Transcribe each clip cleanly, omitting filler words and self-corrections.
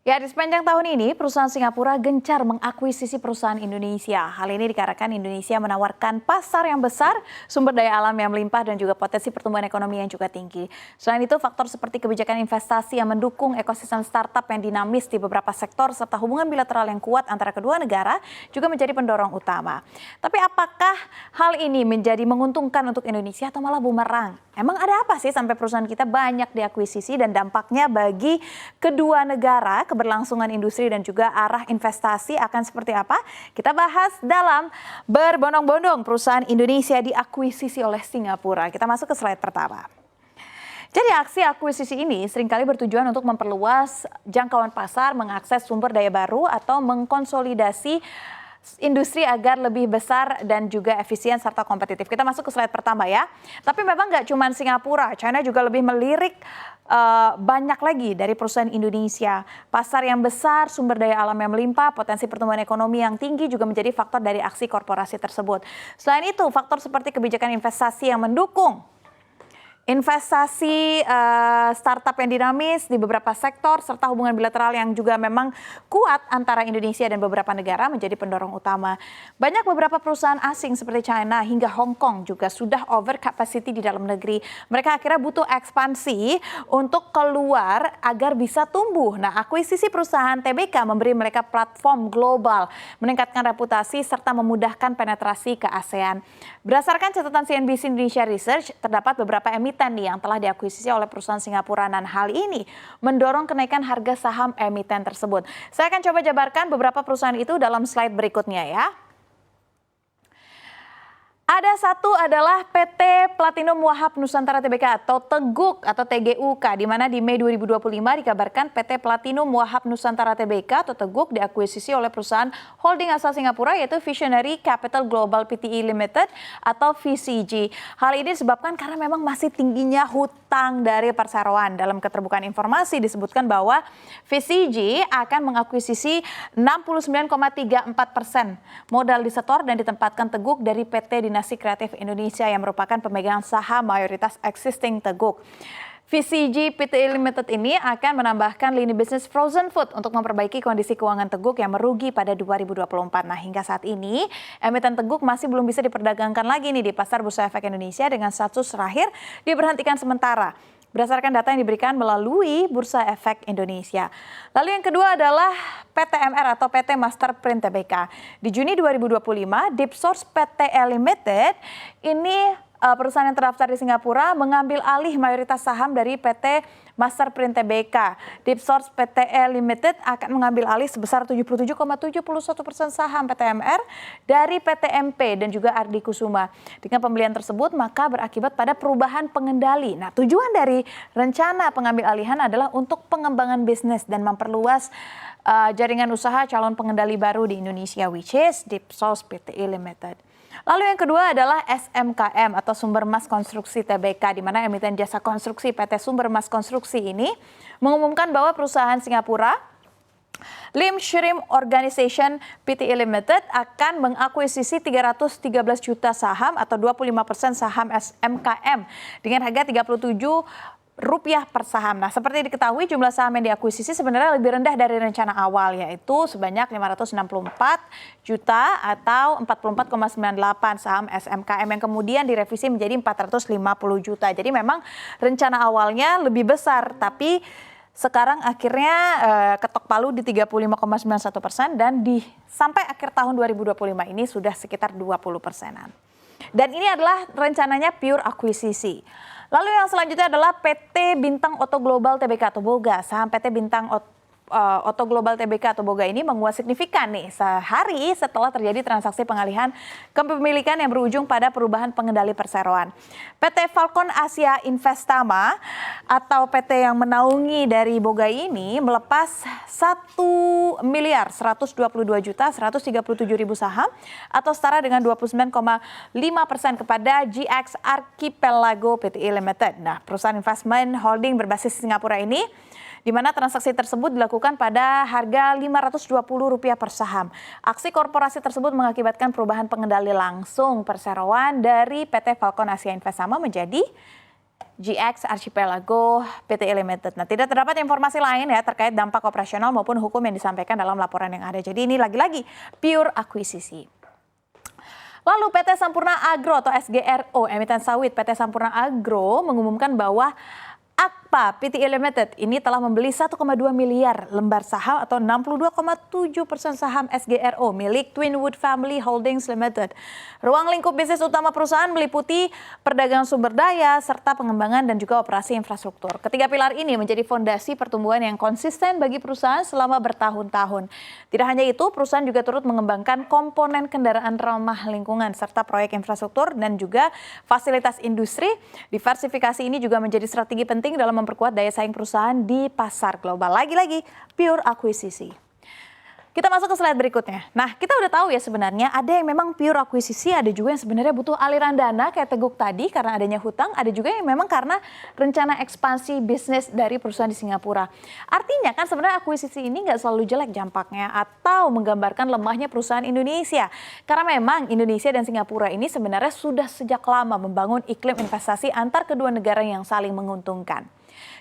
Ya, di sepanjang tahun ini, perusahaan Singapura gencar mengakuisisi perusahaan Indonesia. Hal ini dikarenakan Indonesia menawarkan pasar yang besar, sumber daya alam yang melimpah, dan juga potensi pertumbuhan ekonomi yang juga tinggi. Selain itu, faktor seperti kebijakan investasi yang mendukung ekosistem startup yang dinamis di beberapa sektor, serta hubungan bilateral yang kuat antara kedua negara juga menjadi pendorong utama. Tapi apakah hal ini menjadi menguntungkan untuk Indonesia atau malah bumerang? Emang ada apa sih sampai perusahaan kita banyak diakuisisi dan dampaknya bagi kedua negara, keberlangsungan industri dan juga arah investasi akan seperti apa? Kita bahas dalam Berbondong-bondong perusahaan Indonesia diakuisisi oleh Singapura. Kita masuk ke slide pertama. Jadi aksi akuisisi ini seringkali bertujuan untuk memperluas jangkauan pasar, mengakses sumber daya baru atau mengkonsolidasi industri agar lebih besar dan juga efisien serta kompetitif. Kita masuk ke slide pertama ya. Tapi memang nggak cuma Singapura, China juga lebih melirik banyak lagi dari perusahaan Indonesia. Pasar yang besar, sumber daya alam yang melimpah, potensi pertumbuhan ekonomi yang tinggi juga menjadi faktor dari aksi korporasi tersebut. Selain itu, faktor seperti kebijakan investasi yang mendukung investasi startup yang dinamis di beberapa sektor serta hubungan bilateral yang juga memang kuat antara Indonesia dan beberapa negara menjadi pendorong utama. Banyak beberapa perusahaan asing seperti China hingga Hong Kong juga sudah over capacity di dalam negeri. Mereka akhirnya butuh ekspansi untuk keluar agar bisa tumbuh. Nah, akuisisi perusahaan TBK memberi mereka platform global, meningkatkan reputasi serta memudahkan penetrasi ke ASEAN. Berdasarkan catatan CNBC Indonesia Research, terdapat beberapa emiten yang telah diakuisisi oleh perusahaan Singapura dan hal ini mendorong kenaikan harga saham emiten tersebut. Saya akan coba jabarkan beberapa perusahaan itu dalam slide berikutnya ya. Ada satu adalah PT Platinum Wahab Nusantara Tbk atau Teguk atau TGUK, di mana di Mei 2025 dikabarkan PT Platinum Wahab Nusantara Tbk atau Teguk diakuisisi oleh perusahaan holding asal Singapura yaitu Visionary Capital Global Pte Limited atau VCG. Hal ini disebabkan karena memang masih tingginya hutang dari perseroan. Dalam keterbukaan informasi disebutkan bahwa VCG akan mengakuisisi 69,34% modal disetor dan ditempatkan Teguk dari PT Dinasti Kreatif Indonesia yang merupakan pemegang saham mayoritas existing Teguk. VCG Pte Limited ini akan menambahkan lini bisnis frozen food untuk memperbaiki kondisi keuangan Teguk yang merugi pada 2024. Nah, hingga saat ini emiten Teguk masih belum bisa diperdagangkan lagi nih di pasar Bursa Efek Indonesia dengan status terakhir diberhentikan sementara, berdasarkan data yang diberikan melalui Bursa Efek Indonesia. Lalu yang kedua adalah PTMR atau PT Master Print Tbk. Di Juni 2025, Dipsource Pte Limited ini perusahaan yang terdaftar di Singapura mengambil alih mayoritas saham dari PT Master Print Tbk. Dipsource Pte Limited akan mengambil alih sebesar 77,71% saham PTMR dari PT MP dan juga Ardi Kusuma. Dengan pembelian tersebut maka berakibat pada perubahan pengendali. Nah, tujuan dari rencana pengambil alihan adalah untuk pengembangan bisnis dan memperluas jaringan usaha calon pengendali baru di Indonesia, which is Dipsource Pte Limited. Lalu yang kedua adalah SMKM atau Sumber Mas Konstruksi Tbk, di mana emiten jasa konstruksi PT Sumber Mas Konstruksi ini mengumumkan bahwa perusahaan Singapura Lim Shrimp Organization Pte Limited akan mengakuisisi 313 juta saham atau 25% saham SMKM dengan harga Rp37 per saham. Nah, seperti diketahui jumlah saham yang diakuisisi sebenarnya lebih rendah dari rencana awal, yaitu sebanyak 564 juta atau 44,98 saham SMKM yang kemudian direvisi menjadi 450 juta. Jadi memang rencana awalnya lebih besar, tapi sekarang akhirnya ketok palu di 35,91% dan sampai akhir tahun 2025 ini sudah sekitar 20%-an. Dan ini adalah rencananya pure akuisisi. Lalu yang selanjutnya adalah PT Bintang Oto Global Tbk atau Boga. Saham PT Bintang Oto Global Tbk atau Boga ini menguat signifikan nih sehari setelah terjadi transaksi pengalihan kepemilikan yang berujung pada perubahan pengendali perseroan. PT Falcon Asia Investama atau PT yang menaungi dari Boga ini melepas 1.122.137.000 saham atau setara dengan 29,5% kepada GX Archipelago Pte Limited. Nah, perusahaan investment holding berbasis Singapura ini di mana transaksi tersebut dilakukan pada harga Rp520 per saham. Aksi korporasi tersebut mengakibatkan perubahan pengendali langsung perseroan dari PT Falcon Asia Investama menjadi GX Archipelago PT Limited. Nah, tidak terdapat informasi lain ya terkait dampak operasional maupun hukum yang disampaikan dalam laporan yang ada. Jadi ini lagi-lagi pure akuisisi. Lalu PT Sampurna Agro atau SGRO, emiten sawit PT Sampurna Agro mengumumkan bahwa AGPA Pte Limited ini telah membeli 1,2 miliar lembar saham atau 62,7% saham SGRO milik Twinwood Family Holdings Limited. Ruang lingkup bisnis utama perusahaan meliputi perdagangan sumber daya serta pengembangan dan juga operasi infrastruktur. Ketiga pilar ini menjadi fondasi pertumbuhan yang konsisten bagi perusahaan selama bertahun-tahun. Tidak hanya itu, perusahaan juga turut mengembangkan komponen kendaraan ramah lingkungan serta proyek infrastruktur dan juga fasilitas industri. Diversifikasi ini juga menjadi strategi penting dalam memperkuat daya saing perusahaan di pasar global. Lagi-lagi pure akuisisi. Kita masuk ke slide berikutnya. Nah, kita udah tahu ya sebenarnya ada yang memang pure akuisisi, ada juga yang sebenarnya butuh aliran dana kayak Teguk tadi karena adanya hutang, ada juga yang memang karena rencana ekspansi bisnis dari perusahaan di Singapura. Artinya kan sebenarnya akuisisi ini nggak selalu jelek dampaknya atau menggambarkan lemahnya perusahaan Indonesia. Karena memang Indonesia dan Singapura ini sebenarnya sudah sejak lama membangun iklim investasi antar kedua negara yang saling menguntungkan.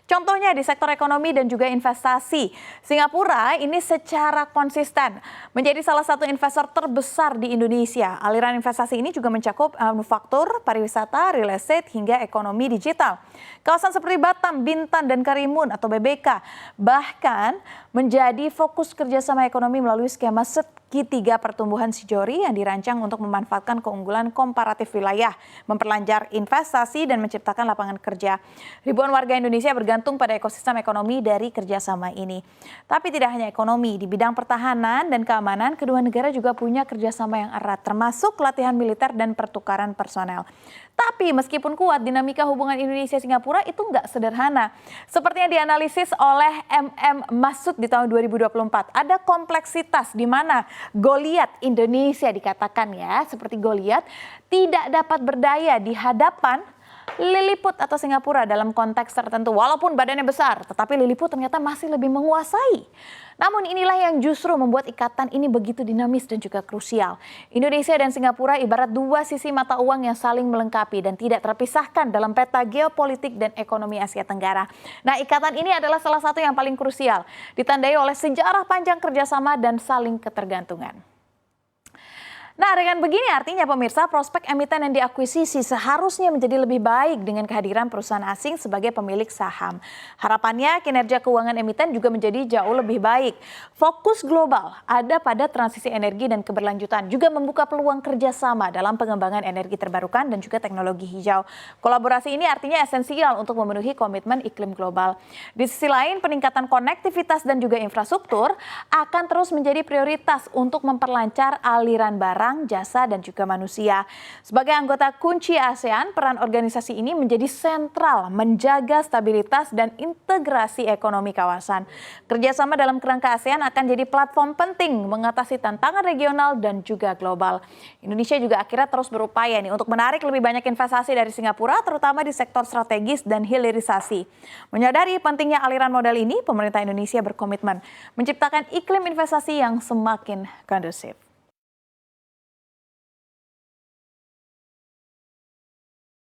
Contohnya di sektor ekonomi dan juga investasi, Singapura ini secara konsisten menjadi salah satu investor terbesar di Indonesia. Aliran investasi ini juga mencakup manufaktur, pariwisata, real estate, hingga ekonomi digital. Kawasan seperti Batam, Bintan, dan Karimun atau BBK bahkan menjadi fokus kerjasama ekonomi melalui skema segitiga pertumbuhan Sijori yang dirancang untuk memanfaatkan keunggulan komparatif wilayah, memperlancar investasi, dan menciptakan lapangan kerja. Ribuan warga Indonesia bergantung pada ekosistem ekonomi dari kerjasama ini. Tapi tidak hanya ekonomi, di bidang pertahanan dan keamanan, kedua negara juga punya kerjasama yang erat, termasuk latihan militer dan pertukaran personel. Tapi meskipun kuat, dinamika hubungan Indonesia-Singapura itu nggak sederhana. Seperti yang dianalisis oleh Masud di tahun 2024. Ada kompleksitas di mana Goliat Indonesia dikatakan ya, seperti Goliat, tidak dapat berdaya di hadapan Lilliput atau Singapura dalam konteks tertentu. Walaupun badannya besar, tetapi Lilliput ternyata masih lebih menguasai. Namun inilah yang justru membuat ikatan ini begitu dinamis dan juga krusial. Indonesia dan Singapura ibarat dua sisi mata uang yang saling melengkapi dan tidak terpisahkan dalam peta geopolitik dan ekonomi Asia Tenggara. Nah, ikatan ini adalah salah satu yang paling krusial, ditandai oleh sejarah panjang kerjasama dan saling ketergantungan. Nah, dengan begini artinya pemirsa, prospek emiten yang diakuisisi seharusnya menjadi lebih baik dengan kehadiran perusahaan asing sebagai pemilik saham. Harapannya kinerja keuangan emiten juga menjadi jauh lebih baik. Fokus global ada pada transisi energi dan keberlanjutan, juga membuka peluang kerjasama dalam pengembangan energi terbarukan dan juga teknologi hijau. Kolaborasi ini artinya esensial untuk memenuhi komitmen iklim global. Di sisi lain, peningkatan konektivitas dan juga infrastruktur akan terus menjadi prioritas untuk memperlancar aliran barang, jasa, dan juga manusia. Sebagai anggota kunci ASEAN, peran organisasi ini menjadi sentral menjaga stabilitas dan integrasi ekonomi kawasan. Kerjasama dalam kerangka ASEAN akan jadi platform penting mengatasi tantangan regional dan juga global. Indonesia juga akhirnya terus berupaya nih untuk menarik lebih banyak investasi dari Singapura, terutama di sektor strategis dan hilirisasi. Menyadari pentingnya aliran modal ini, pemerintah Indonesia berkomitmen menciptakan iklim investasi yang semakin kondusif.